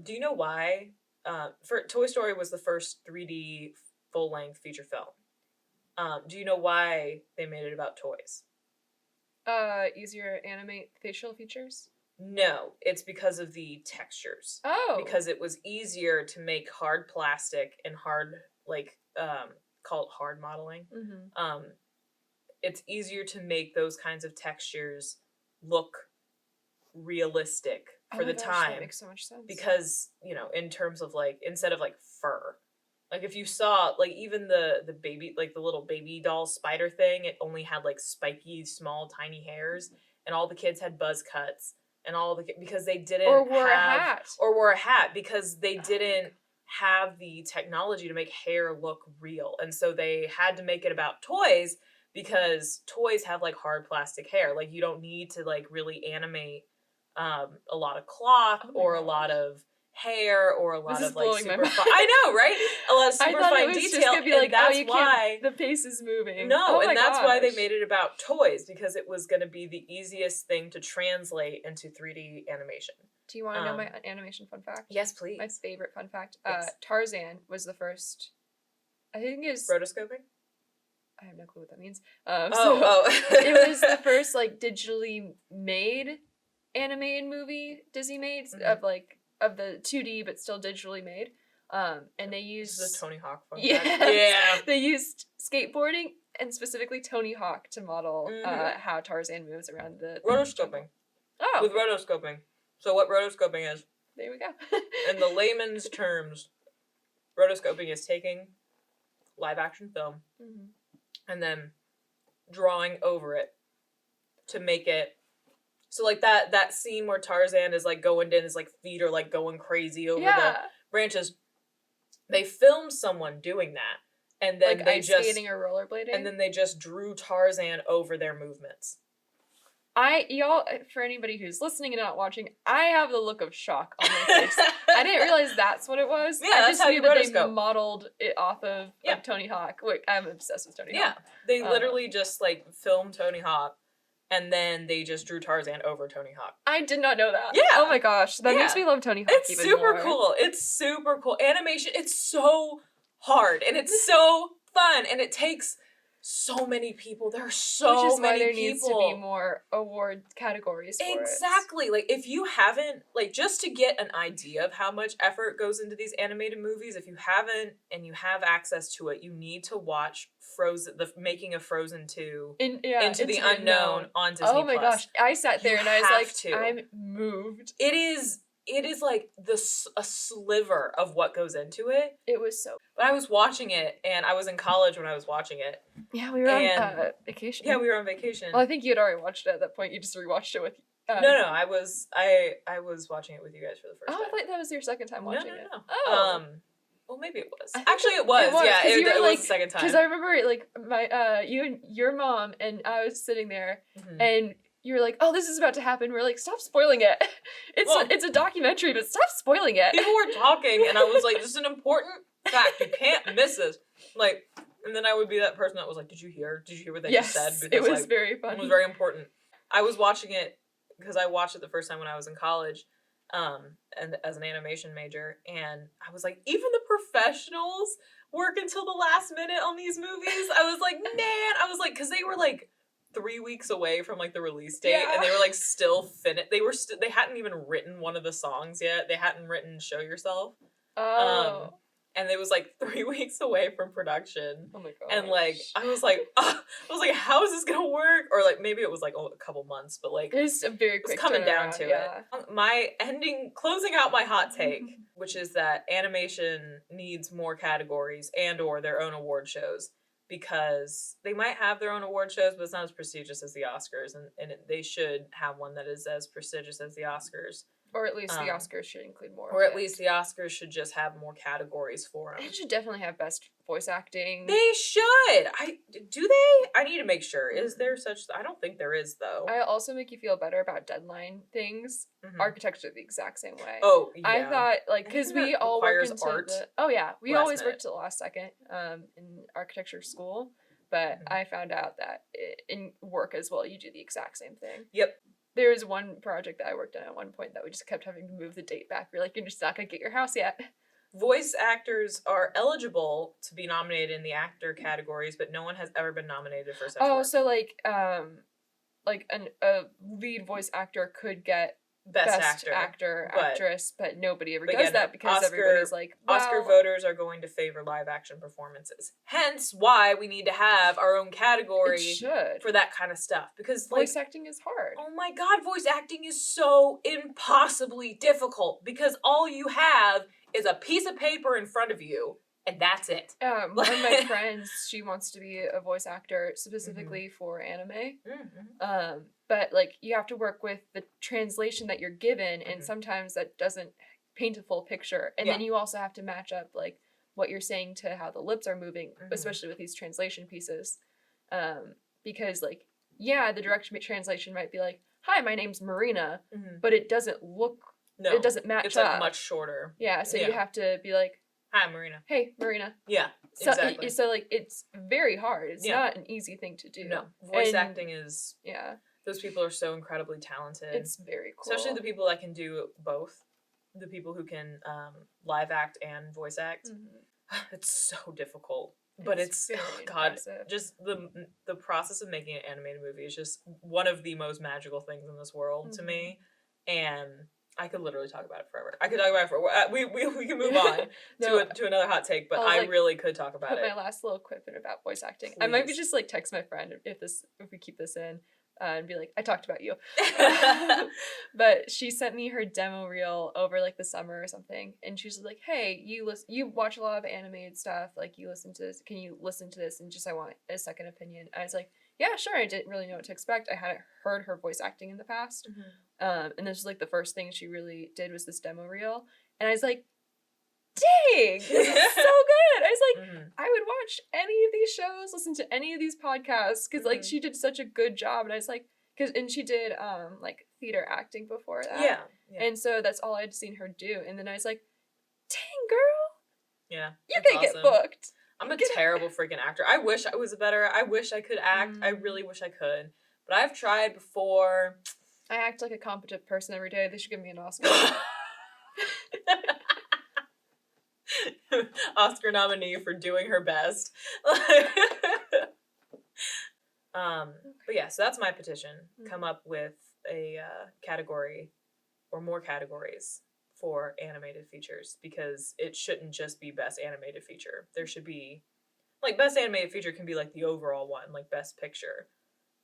do you know why? Toy Story was the first 3D full-length feature film. Do you know why they made it about toys? Easier to animate facial features? No, it's because of the textures. Oh. Because it was easier to make hard plastic and hard, like, call it hard modeling. It's easier to make those kinds of textures look realistic for the time. That makes so much sense. Because, in terms of, like, instead of, like, fur. Like, if you saw, like, even the baby, like, the little baby doll spider thing, it only had, like, spiky, small, tiny hairs. And all the kids had buzz cuts. And because they didn't wore a hat because they didn't have the technology to make hair look real. And so they had to make it about toys because toys have like hard plastic hair. Like you don't need to like really animate a lot of cloth or a lot of hair or a lot of like super fine. I know, right? A lot of super fine detail. Just be like, that's why the pace is moving. No, and that's why they made it about toys, because it was going to be the easiest thing to translate into 3D animation. Do you want to know my animation fun fact? Yes, please. My favorite fun fact. Yes. Tarzan was the first. I think it was rotoscoping. I have no clue what that means. It was the first like digitally made animated movie Disney made of the 2D but still digitally made. And they used the Tony Hawk fun fact. Yeah. They used skateboarding and specifically Tony Hawk to model how Tarzan moves around the rotoscoping. With rotoscoping. So what rotoscoping is? There we go. In the layman's terms, rotoscoping is taking live action film and then drawing over it to make it. So, like, that scene where Tarzan is, like, going in, his, like, feet are, like, going crazy over the branches. They filmed someone doing that. And then like ice skating or rollerblading? And then they just drew Tarzan over their movements. Y'all, for anybody who's listening and not watching, I have the look of shock on my face. I didn't realize that's what it was. Yeah, I just knew that they modeled it off of Tony Hawk. Wait, I'm obsessed with Tony Hawk. Yeah, they literally just, like, filmed Tony Hawk. and then they just drew Tarzan over Tony Hawk. I did not know that. Yeah. Oh my gosh, that makes me love Tony Hawk It's even super more. cool. It's super cool. Animation, it's so hard, and it's so fun, and it takes so many people. There are so Which is many why there people. needs to be more award categories for Exactly. Like, if you haven't, like, just to get an idea of how much effort goes into these animated movies, if you haven't and you have access to it, you need to watch Frozen, the making of Frozen 2, Into the Unknown on Disney+. Oh my gosh, I sat there and I was like, to. I'm moved. It is like a sliver of what goes into it. It was so. But I was watching it, and I was in college when I was watching it. Yeah, we were on vacation. Yeah, we were on vacation. Well, I think you had already watched it at that point. You just rewatched it with. No, I was watching it with you guys for the first time. Oh, I thought that was your second time watching it. No. Oh. Well, maybe it was. Actually, it was. Yeah, it like, was the second time. Because I remember, like, my you and your mom and I was sitting there, and you were like, "Oh, this is about to happen." We're like, "Stop spoiling it. It's a documentary, but stop spoiling it." People were talking, and I was like, "This is an important fact. You can't miss this." Like, and then I would be that person that was like, "Did you hear what they just said?" Because, it was like, very funny. It was very important. I was watching it because I watched it the first time when I was in college, and as an animation major, and I was like, even the professionals work until the last minute on these movies. I was like, man, because they were like 3 weeks away from like the release date, and they were like still finished. They hadn't even written one of the songs yet. They hadn't written "Show Yourself." Oh. And it was like 3 weeks away from production. Oh my god. And like I was like, how is this gonna work? Or like maybe it was like a couple months, but like it's a very quick. It's coming down turnaround, to it. My closing out my hot take, which is that animation needs more categories and/or their own award shows, because they might have their own award shows, but it's not as prestigious as the Oscars, and they should have one that is as prestigious as the Oscars. Or at least the Oscars should include more. Or at least the Oscars should just have more categories for them. It should definitely have best voice acting. They should. Do they? I need to make sure. Is there such? I don't think there is, though. I also make you feel better about deadline things. Architecture the exact same way. Oh, yeah. I thought, like, because we all work into art. We always work to the last second in architecture school. But I found out that in work as well, you do the exact same thing. Yep. There was one project that I worked on at one point that we just kept having to move the date back. We're like, you're just not going to get your house yet. Voice actors are eligible to be nominated in the actor categories, but no one has ever been nominated for such work. So like a lead voice actor could get best actor, actress, but nobody ever does that because everybody's like, well, Oscar voters are going to favor live action performances. Hence why we need to have our own category for that kind of stuff. Because voice acting is hard. Oh my god, voice acting is so impossibly difficult because all you have is a piece of paper in front of you, and that's it. One of my friends, she wants to be a voice actor specifically for anime. But like you have to work with the translation that you're given, and sometimes that doesn't paint a full picture. And then you also have to match up like what you're saying to how the lips are moving, especially with these translation pieces. Because like, the direct translation might be like, "Hi, my name's Marina," but it doesn't look. No, it doesn't match up. It's like much shorter. Yeah, so you have to be like, "Hi, Marina." Hey, Marina. Yeah, exactly. So like, it's very hard. It's not an easy thing to do. No, voice acting is. Yeah. Those people are so incredibly talented. It's very cool. Especially the people that can do both. The people who can live act and voice act. It's so difficult. But it's impressive. Just the process of making an animated movie is just one of the most magical things in this world to me. And I could literally talk about it forever. I could talk about it forever. We can move on to another hot take, but I really could talk about it. Put my last little quip in about voice acting. Please. I might be just like text my friend if we keep this in. And be like, I talked about you. But she sent me her demo reel over like the summer or something, and she's like, hey, you watch a lot of animated stuff, like you listen to this, can you listen to this, and just I want a second opinion. I was like, yeah, sure. I didn't really know what to expect. I hadn't heard her voice acting in the past. And this was like the first thing she really did was this demo reel, and I was like, dang, this is so good. I was like, I would watch any of these shows, listen to any of these podcasts, because like she did such a good job. And I was like, and she did like theater acting before that. Yeah. And so that's all I'd seen her do. And then I was like, dang, girl. Yeah. You can get booked. I'm a terrible freaking actor. I wish I was better. I wish I could act. I really wish I could. But I've tried before. I act like a competent person every day. They should give me an Oscar. Oscar nominee for doing her best. But yeah, so that's my petition. Come up with a category or more categories for animated features, because it shouldn't just be best animated feature. There should be, like, best animated feature can be like the overall one, like best picture,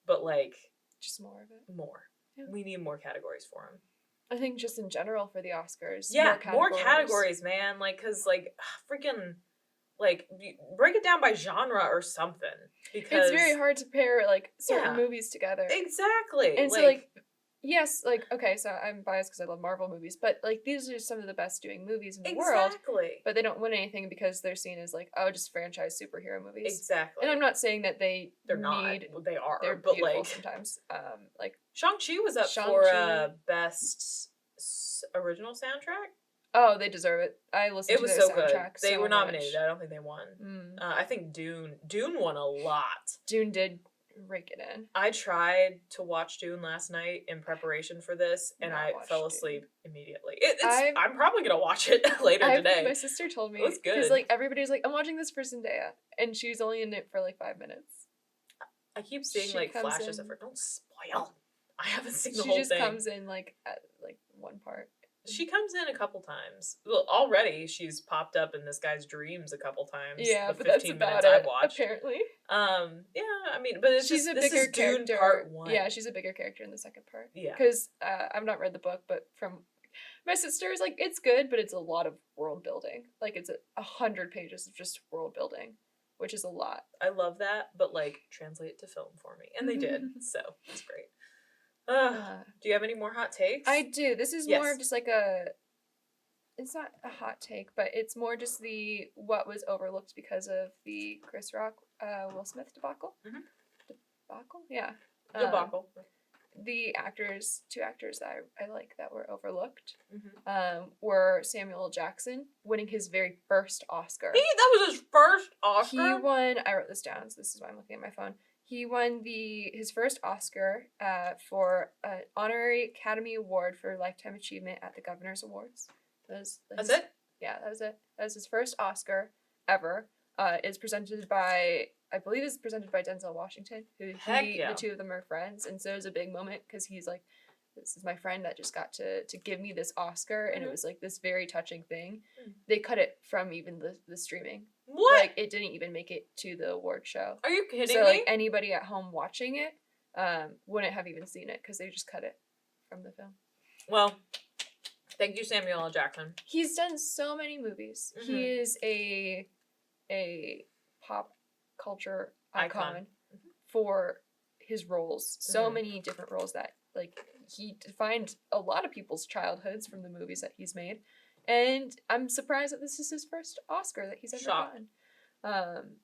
but like just more of it. More. Yeah. We need more categories for them. I think just in general for the Oscars. Yeah, more categories, man. Like, cause like freaking. Like, break it down by genre or something, because... It's very hard to pair, like, certain movies together. Exactly. And so, like, yes, like, okay, so I'm biased because I love Marvel movies, but, like, these are some of the best doing movies in the world. Exactly. But they don't win anything because they're seen as, like, oh, just franchise superhero movies. Exactly. And I'm not saying that they're not. They are. They're but beautiful like, sometimes. Like... Shang-Chi was up for best original soundtrack. Oh, they deserve it. I listened to their soundtrack. They were nominated. I don't think they won. I think Dune won a lot. Dune did rake it in. I tried to watch Dune last night in preparation for this, and I fell asleep immediately. I'm probably gonna watch it later today. My sister told me. It was good. Because, like, everybody's like, I'm watching this for Zendaya, and she's only in it for, like, 5 minutes. I keep seeing, like, flashes of her. Don't spoil. I haven't seen the whole thing. She just comes in, like, at, like, one part. She comes in a couple times. Well, already she's popped up in this guy's dreams a couple times. Yeah, the but 15 that's minutes about I've it, watched. apparently. Yeah, I mean, but this is Dune Part 1. Yeah, she's a bigger character in the second part. Yeah. Because I've not read the book, but from my sister's, like, it's good, but it's a lot of world building. Like, it's 100 pages of just world building, which is a lot. I love that, but, like, translate it to film for me. And they did, so it's great. Do you have any more hot takes? I do. This is more of just like it's not a hot take, but it's more just what was overlooked because of the Chris Rock, Will Smith debacle. Mm-hmm. Debacle? Yeah. Debacle. The two actors that I like that were overlooked were Samuel L. Jackson winning his very first Oscar. That was his first Oscar? He won, I wrote this down, so this is why I'm looking at my phone. He won his first Oscar for an honorary Academy Award for Lifetime Achievement at the Governor's Awards. That's it? Yeah, that was it. That was his first Oscar ever. It's presented by, I believe it's presented by Denzel Washington, who the two of them are friends, and so it was a big moment because he's like, this is my friend that just got to give me this Oscar, and it was like this very touching thing. They cut it from even the streaming. What? Like, it didn't even make it to the award show. Are you kidding me? So, like, anybody at home watching it wouldn't have even seen it because they just cut it from the film. Well, thank you, Samuel L. Jackson. He's done so many movies. Mm-hmm. He is a pop culture icon for his roles. So many different roles that, like, he defined a lot of people's childhoods from the movies that he's made. And I'm surprised that this is his first Oscar that he's ever gotten.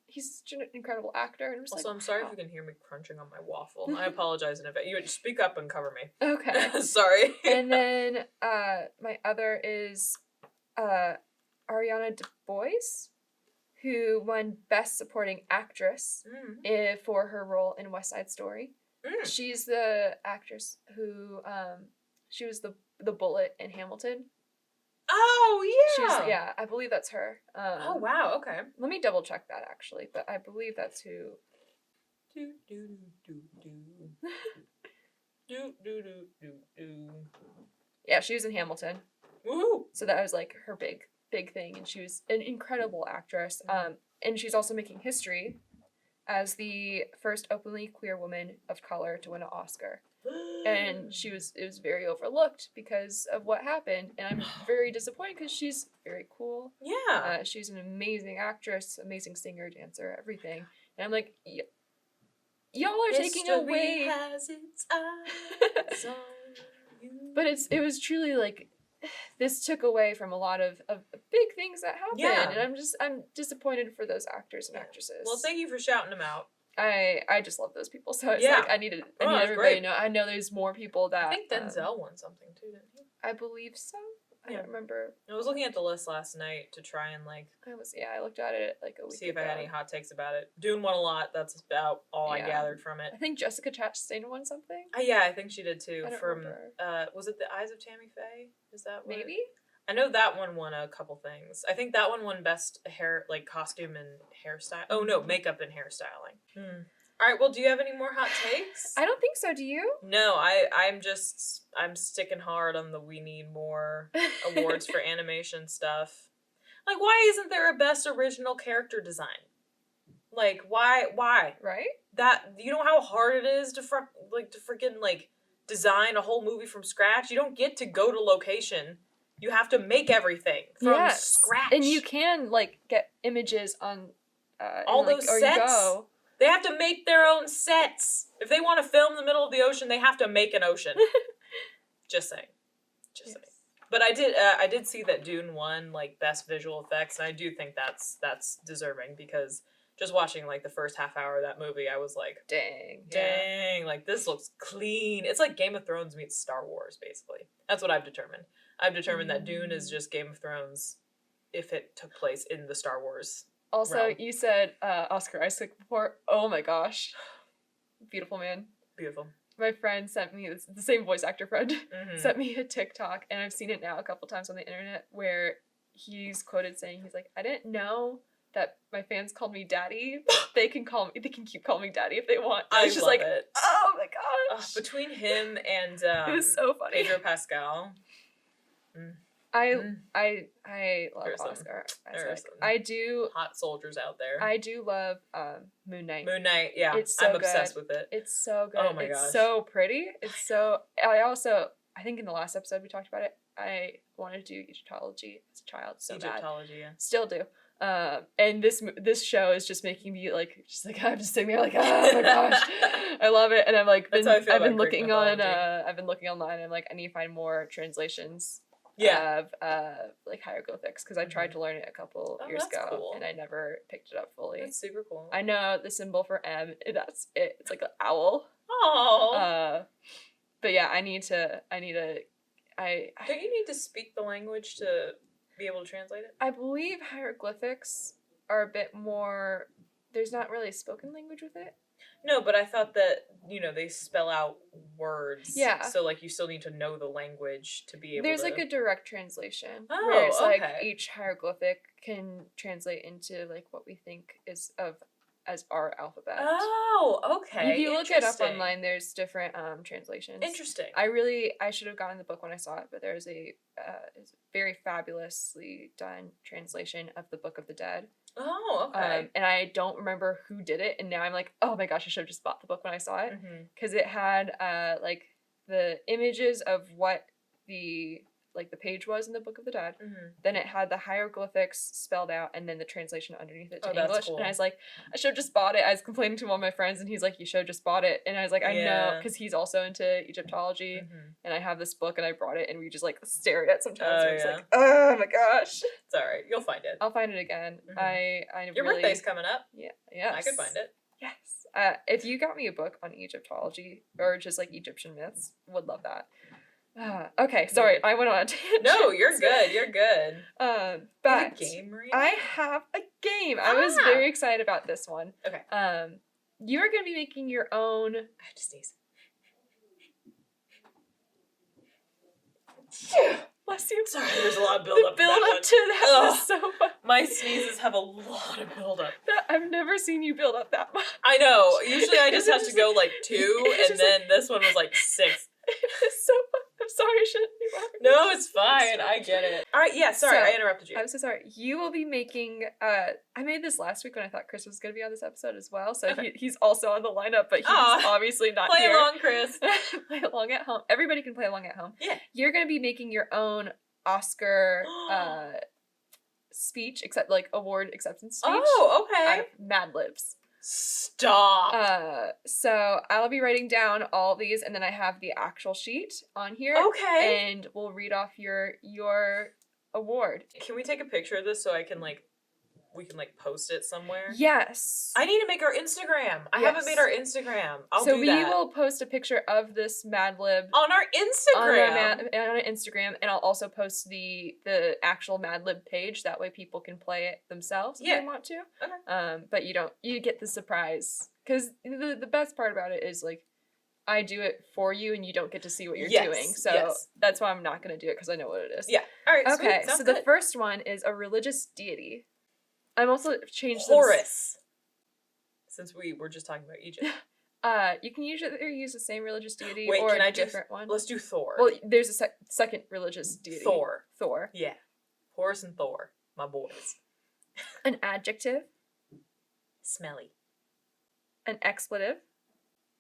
He's such an incredible actor. And I'm sorry if you can hear me crunching on my waffle. I apologize in advance. You would speak up and cover me. Okay. Sorry. And then my other is Ariana DeBose, who won Best Supporting Actress for her role in West Side Story. She's the actress who she was the bullet in Hamilton. Oh, yeah. I believe that's her. Oh, wow, okay. Let me double check that, actually, but I believe that's who. Yeah, she was in Hamilton. Woo! So that was, like, her big thing, and she was an incredible actress. And she's also making history as the first openly queer woman of color to win an Oscar. And it was very overlooked because of what happened, and I'm very disappointed because she's very cool. Yeah. She's an amazing actress, amazing singer, dancer, everything. And I'm like, y'all are taking away. Has its eyes on you. But it was truly like, this took away from a lot of big things that happened. Yeah. And I'm disappointed for those actors and actresses. Well, thank you for shouting them out. I just love those people, so it's like I need everybody to know. I know there's more people that I think Denzel won something too, didn't he? I believe so. I don't remember. I was looking at the list last night to try and like I looked at it like a week see if ago. I had any hot takes about it. Dune won a lot. That's about all I gathered from it. I think Jessica Chastain won something. Yeah, I think she did too. I don't from remember. Was it The Eyes of Tammy Faye? Is that what Maybe? I know that one won a couple things. I think that one won best hair, like costume and hairstyle. Oh no, makeup and hairstyling. All right. Well, do you have any more hot takes? I don't think so. Do you? No, I'm sticking hard on the we need more awards for animation stuff. Like, why isn't there a best original character design? Like, why? Right? That, you know how hard it is to freaking like design a whole movie from scratch? You don't get to go to location. You have to make everything from scratch. And you can like get images on all those sets. They have to make their own sets. If they want to film in the middle of the ocean, they have to make an ocean. Just saying. Saying. But I did see that Dune won like best visual effects, and I do think that's deserving, because just watching like the first half hour of that movie, I was like, dang, like this looks clean. It's like Game of Thrones meets Star Wars, basically. That's what I've determined. I've determined that Dune is just Game of Thrones if it took place in the Star Wars. Also, realm. You said Oscar Isaac before. Oh my gosh. Beautiful man. Beautiful. My friend sent me, the same voice actor friend, sent me a TikTok, and I've seen it now a couple times on the internet, where he's quoted saying, he's like, I didn't know that my fans called me daddy. They can keep calling me daddy if they want. I was just love like, it. Oh my gosh. Between him and it was so funny. Pedro Pascal. I love Oscar Isaac. I do. Hot soldiers out there. I do love Moon Knight. Moon Knight, yeah. It's so I'm obsessed with it. It's so good. Oh my gosh. It's so pretty. It's so. I think in the last episode we talked about it. I wanted to do Egyptology as a child so bad. Egyptology, yeah. Still do. And this show is just making me like I'm just sitting there like, oh my gosh, I love it. And I'm like, I've been looking online. I'm like, I need to find more translations. Of like hieroglyphics, because I tried to learn it a couple years ago and I never picked it up fully. That's super cool. I know the symbol for M. That's it. It's like an owl. Oh. But yeah, I need to. Don't you need to speak the language to be able to translate it? I believe hieroglyphics are a bit more. There's not really a spoken language with it. No, but I thought that, they spell out words. Yeah. So, like, you still need to know the language to be able There's, to... like, a direct translation. Oh, where it's, okay. like, each hieroglyphic can translate into, like, what we think is as our alphabet. Oh, okay. If you look it up online, there's different translations. Interesting. I should have gotten the book when I saw it, but there's a very fabulously done translation of the Book of the Dead. Oh, okay. And I don't remember who did it, and now I'm like, oh my gosh, I should have just bought the book when I saw it, because it had like the images of what the page was in the Book of the Dead. Then it had the hieroglyphics spelled out, and then the translation underneath it to English. Cool. And I was like, I should have just bought it. I was complaining to one of my friends, and he's like, you should have just bought it. And I was like, I know, because he's also into Egyptology, and I have this book, and I brought it, and we just like stare at it sometimes. And it's like, oh my gosh. It's alright, you'll find it. I'll find it again. Your birthday's coming up. Yeah, yes. I could find it. Yes. If you got me a book on Egyptology or just like Egyptian myths, would love that. Okay, sorry, I went on a tangent. No, you're good. You're good. But a game, Marina? I have a game. I was very excited about this one. Okay. You are going to be making your own. I have to sneeze. Bless you. Sorry, there's a lot of build-up. The build-up to that was so fun. My sneezes have a lot of build-up. I've never seen you build up that much. I know. Usually I just have to go like 2, and then this one was like 6. It's so fun. I'm sorry, I shouldn't be laughing. No, it's fine. I get it. All right, yeah, sorry, I interrupted you. I'm so sorry. You will be making, I made this last week when I thought Chris was going to be on this episode as well, so he's also on the lineup, but he's obviously not play here. Play along, Chris. Play along at home. Everybody can play along at home. Yeah. You're going to be making your own Oscar speech, except like award acceptance speech. Oh, okay. Out of Mad Libs. Stop. So I'll be writing down all these, and then I have the actual sheet on here. Okay. And we'll read off your award. Can we take a picture of this so I can like we can like post it somewhere. Yes. I need to make our Instagram. I haven't made our Instagram. I'll do that. So we will post a picture of this Mad Lib on our Instagram. On our Instagram, and I'll also post the actual Mad Lib page. That way, people can play it themselves if they want to. Okay. But you get the surprise, because the best part about it is like, I do it for you, and you don't get to see what you're doing. So that's why I'm not going to do it, because I know what it is. Yeah. All right. Okay. Sweet. So the first one is a religious deity. I'm also changed Horus. Since we were just talking about Egypt. You can either use the same religious deity or a different one. Let's do Thor. Well, there's a second religious deity. Thor. Yeah. Horus and Thor, my boys. An adjective. Smelly. An expletive.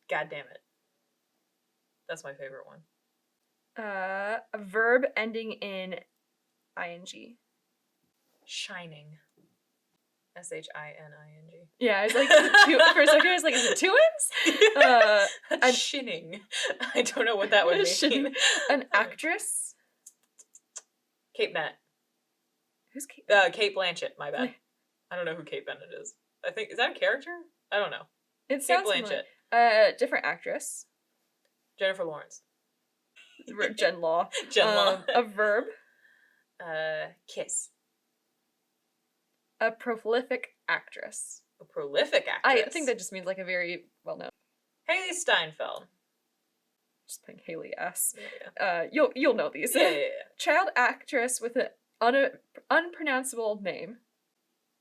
God damn it. That's my favorite one. A verb ending in ing. Shining. S-H-I-N-I-N-G. Yeah, it's like for a second I was like, is it two N's? Shinning. I don't know what that would mean. An actress. Kate Bennett. Who's Kate? Kate Blanchett, my bad. I don't know who Kate Bennett is. I think, is that a character? I don't know. It sounds Kate Blanchett. Different actress. Jennifer Lawrence. Jen Law. Jen Law. A verb. Kiss. A prolific actress. A prolific actress? I think that just means like a very well-known. Hailee Steinfeld. Just playing Hailee S. Yeah. You'll know these. Yeah. Child actress with an unpronounceable name.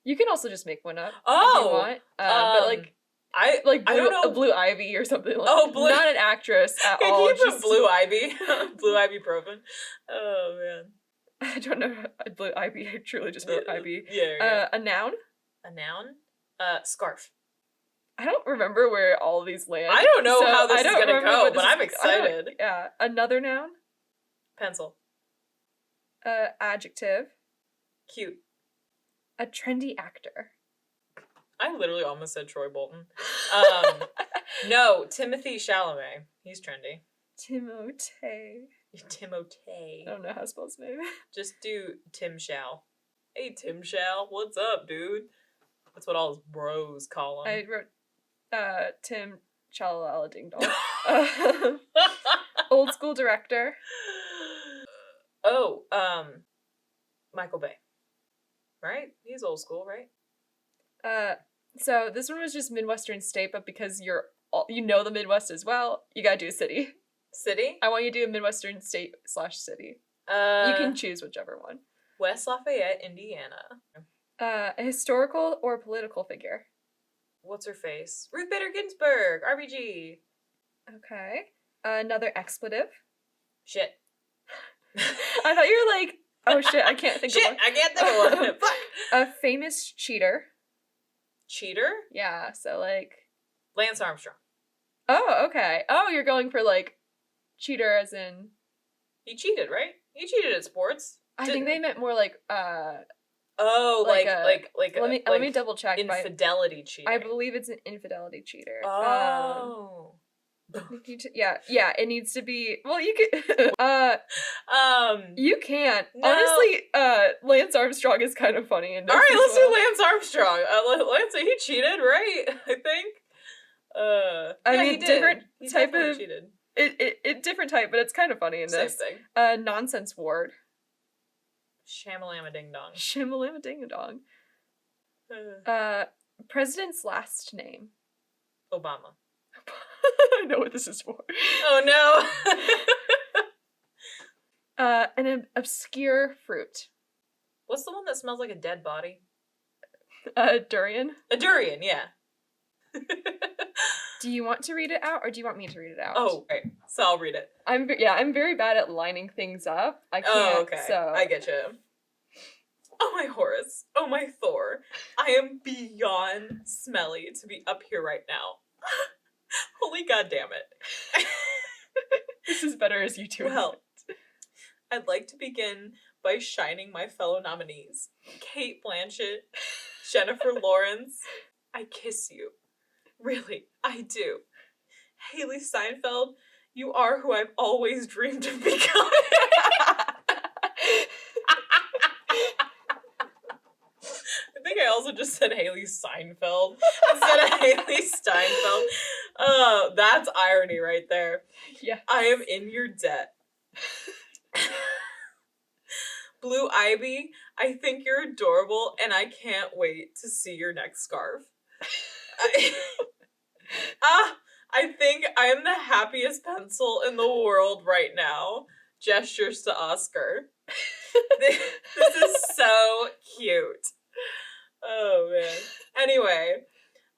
You can also just make one up if you want. But like, I don't know. A Blue Ivy or something like. Oh, Blue. Not an actress at Can all. you put Blue Ivy? Blue Ivy Proven. Oh man. I don't know. Blue Ivy. I truly just wrote Ivy. Yeah. A noun. A noun. Scarf. I don't remember where all of these land. I don't know how this is gonna go, but I'm excited. Yeah. Another noun. Pencil. Adjective. Cute. A trendy actor. I literally almost said Troy Bolton. No, Timothee Chalamet. He's trendy. Timothee. Timothee. I don't know how to spell his name. Just do Tim Shal. Hey, Tim Shal. What's up, dude? That's what all his bros call him. I wrote Tim Chalamadingdong. Old school director. Oh, Michael Bay. Right? He's old school, right? So this one was just Midwestern state, but because you know the Midwest as well, you gotta do a city. City? I want you to do a Midwestern state / city. You can choose whichever one. West Lafayette, Indiana. A historical or political figure. What's her face? Ruth Bader Ginsburg, RBG. Okay. Another expletive. Shit. I thought you were like, oh shit, I can't think of one. Shit, I can't think of one. Fuck. A famous cheater. Cheater? Yeah, so like... Lance Armstrong. Oh, okay. Oh, you're going for like cheater as in... He cheated, right? He cheated at sports. I think they meant more like Oh, like let me double check. Infidelity cheater. I believe it's an infidelity cheater. Oh. Yeah, it needs to be. Well, you can. You can't. No. Honestly, Lance Armstrong is kind of funny in this. All right, let's do Lance Armstrong. Lance, he cheated, right? I think. I mean, different he type of. Cheated. It different type, but it's kind of funny in this. Same thing. Nonsense word. Shamalamadingdong. Shamalamadingdong. President's last name. Obama. I know what this is for. Oh no. An obscure fruit. What's the one that smells like a dead body? Durian. A durian, yeah. Do you want to read it out, or do you want me to read it out? Oh, right. So I'll read it. I'm very bad at lining things up. I can't. Oh, okay. So I get you. Oh my Horus. Oh my Thor. I am beyond smelly to be up here right now. Holy goddamn it. This is better as you two. Well, I'd like to begin by shining my fellow nominees. Kate Blanchett, Jennifer Lawrence. I kiss you. Really, I do. Hailee Steinfeld, you are who I've always dreamed of becoming. I think I also just said Hailee Steinfeld instead of Hailee Steinfeld. Oh, that's irony right there. Yeah. I am in your debt. Blue Ivy, I think you're adorable, and I can't wait to see your next scarf. I think I am the happiest pencil in the world right now. Gestures to Oscar. This is so cute. Oh, man. Anyway,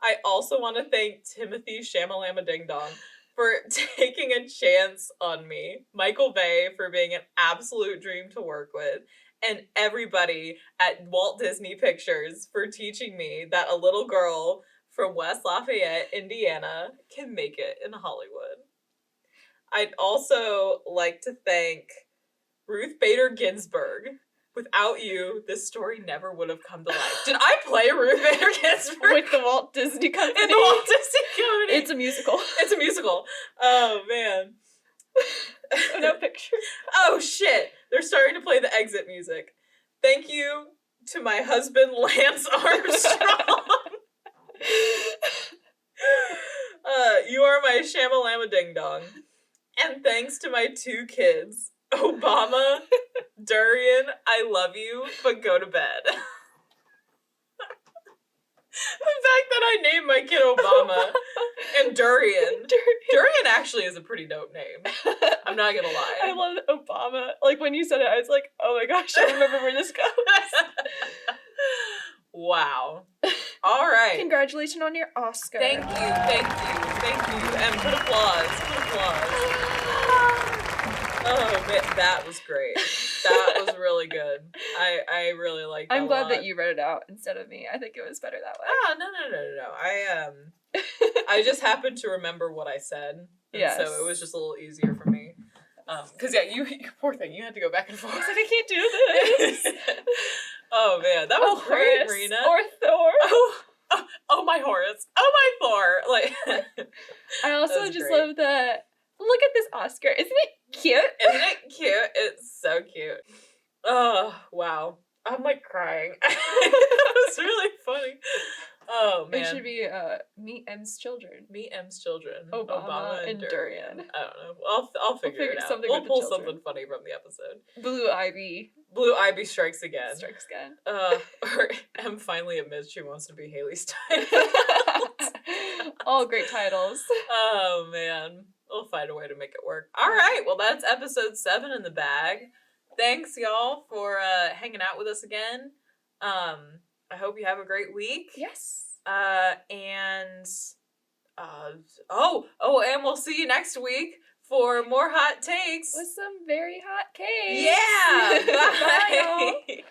I also want to thank Timothee Shamalamadingdong for taking a chance on me, Michael Bay for being an absolute dream to work with, and everybody at Walt Disney Pictures for teaching me that a little girl from West Lafayette, Indiana, can make it in Hollywood. I'd also like to thank Ruth Bader Ginsburg. Without you, this story never would have come to life. Did I play Ruth Bader Ginsburg? With the Walt Disney Company. In the Walt Disney Company. It's a musical. It's a musical. Oh, man. No picture. Oh, shit. They're starting to play the exit music. Thank you to my husband, Lance Armstrong. You are my Shamalamadingdong. And thanks to my 2 kids, Obama, Durian, I love you, but go to bed. The fact that I named my kid Obama and Durian. Durian actually is a pretty dope name. I'm not gonna lie. I love Obama. Like, when you said it, I was like, oh my gosh, I remember where this goes. Wow. All right. Congratulations on your Oscar. Thank you. And put applause. Oh, man, that was great. That was really good. I really liked that. I'm glad a lot. that you read it out instead of me. I think it was better that way. Oh, no. I just happened to remember what I said. Yes. So it was just a little easier for me. Because, yeah, you poor thing, you had to go back and forth. I was like, I can't do this. Oh, man, that was great, Horace Marina. or Thor. Oh, my Horace. Oh, my Thor. Like, I also was just great. love that. Look at this Oscar. Isn't it cute? Isn't it cute? It's so cute. Oh, wow. I'm like crying. It was really funny. Oh, man. It should be Meet M's Children. Meet M's Children. Obama and Durian. I don't know. I'll figure it out. something We'll with the pull children. something funny from the episode. Blue Ivy. Blue Ivy strikes again. Strikes again. Or M finally admits she wants to be Hailee Steinfeld. All great titles. Oh, man. We'll find a way to make it work. All right. Well, that's episode 7 in the bag. Thanks, y'all, for hanging out with us again. I hope you have a great week. Yes. And we'll see you next week for more hot takes. With some very hot cakes. Yeah. Bye, y'all. Bye.